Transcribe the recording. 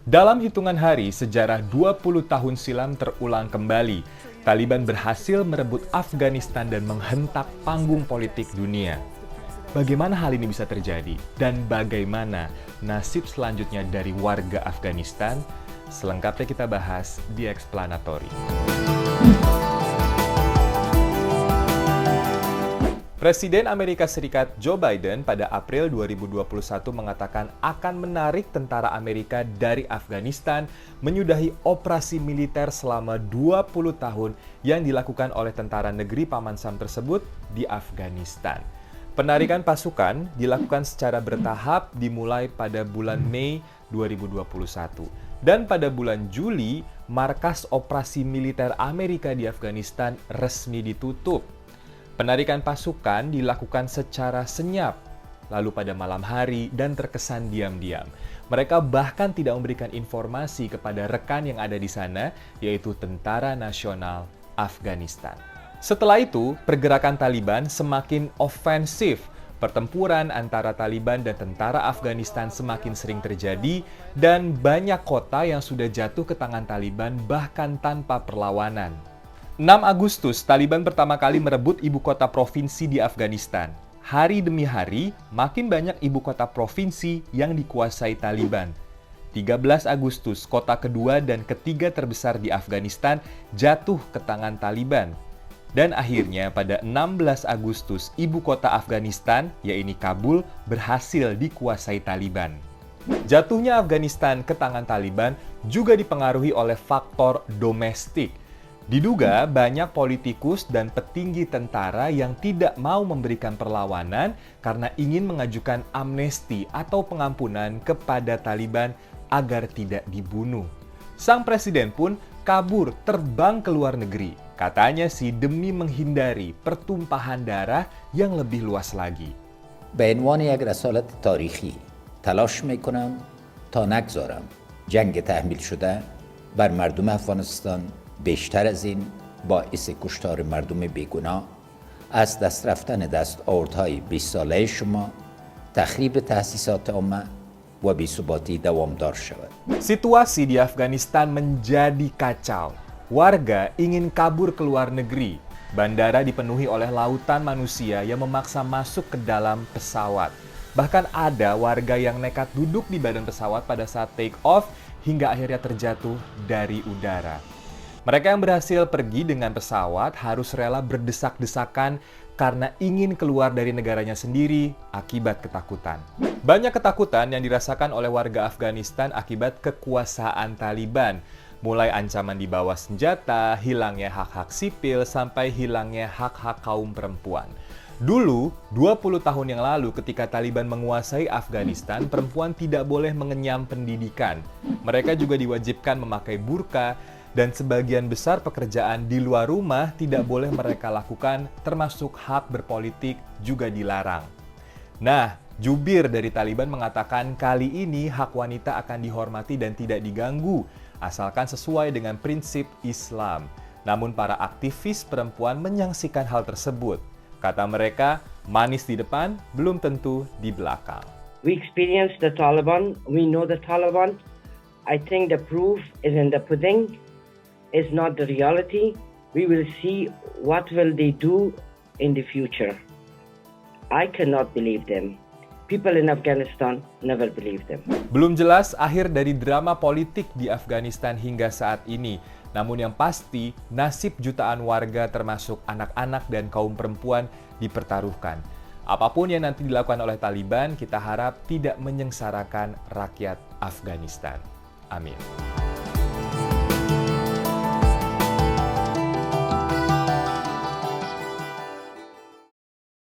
Dalam hitungan hari, sejarah 20 tahun silam terulang kembali. Taliban berhasil merebut Afghanistan dan menghentak panggung politik dunia. Bagaimana hal ini bisa terjadi? Dan bagaimana nasib selanjutnya dari warga Afghanistan? Selengkapnya kita bahas di Explanatory. Presiden Amerika Serikat Joe Biden pada April 2021 mengatakan akan menarik tentara Amerika dari Afghanistan menyudahi operasi militer selama 20 tahun yang dilakukan oleh tentara negeri Paman Sam tersebut di Afghanistan. Penarikan pasukan dilakukan secara bertahap dimulai pada bulan Mei 2021. Dan pada bulan Juli, markas operasi militer Amerika di Afghanistan resmi ditutup. Penarikan pasukan dilakukan secara senyap, lalu pada malam hari dan terkesan diam-diam. Mereka bahkan tidak memberikan informasi kepada rekan yang ada di sana, yaitu Tentara Nasional Afghanistan. Setelah itu, pergerakan Taliban semakin ofensif. Pertempuran antara Taliban dan tentara Afghanistan semakin sering terjadi dan banyak kota yang sudah jatuh ke tangan Taliban bahkan tanpa perlawanan. 6 Agustus, Taliban pertama kali merebut ibu kota provinsi di Afghanistan. Hari demi hari, makin banyak ibu kota provinsi yang dikuasai Taliban. 13 Agustus, kota kedua dan ketiga terbesar di Afghanistan jatuh ke tangan Taliban. Dan akhirnya pada 16 Agustus, ibu kota Afghanistan, yaitu Kabul, berhasil dikuasai Taliban. Jatuhnya Afghanistan ke tangan Taliban juga dipengaruhi oleh faktor domestik. Diduga banyak politikus dan petinggi tentara yang tidak mau memberikan perlawanan karena ingin mengajukan amnesti atau pengampunan kepada Taliban agar tidak dibunuh. Sang presiden pun kabur terbang ke luar negeri. Katanya sih demi menghindari pertumpahan darah yang lebih luas lagi. به عنوان یک رسالت تاریخی تلاش میکنم تا نگذارم جنگ تحمیل شده بر مردم افغانستان بیشتر از این باعث کشتار مردم بیگناه از دست رفتن دستاوردهای 20 ساله شما تخریب تأسیسات عامه و بی‌ثباتی دوامدار شود. Situasi di Afghanistan menjadi kacau. Warga ingin kabur ke luar negeri. Bandara dipenuhi oleh lautan manusia yang memaksa masuk ke dalam pesawat. Bahkan ada warga yang nekat duduk di badan pesawat pada saat take off hingga akhirnya terjatuh dari udara. Mereka yang berhasil pergi dengan pesawat harus rela berdesak-desakan karena ingin keluar dari negaranya sendiri akibat ketakutan. Banyak ketakutan yang dirasakan oleh warga Afghanistan akibat kekuasaan Taliban. Mulai ancaman di bawah senjata, hilangnya hak-hak sipil, sampai hilangnya hak-hak kaum perempuan. Dulu, 20 tahun yang lalu ketika Taliban menguasai Afghanistan, perempuan tidak boleh mengenyam pendidikan. Mereka juga diwajibkan memakai burka, dan sebagian besar pekerjaan di luar rumah tidak boleh mereka lakukan, termasuk hak berpolitik juga dilarang. Nah, jubir dari Taliban mengatakan kali ini hak wanita akan dihormati dan tidak diganggu, asalkan sesuai dengan prinsip Islam. Namun para aktivis perempuan menyaksikan hal tersebut. Kata mereka, manis di depan belum tentu di belakang. We experienced the Taliban, we know the Taliban. I think the proof is in the pudding. Is not the reality. We will see what will they do in the future. I cannot believe them. People in Afghanistan never believe them. Belum jelas akhir dari drama politik di Afghanistan hingga saat ini. Namun yang pasti, nasib jutaan warga termasuk anak-anak dan kaum perempuan dipertaruhkan. Apapun yang nanti dilakukan oleh Taliban, kita harap tidak menyengsarakan rakyat Afghanistan. Amin.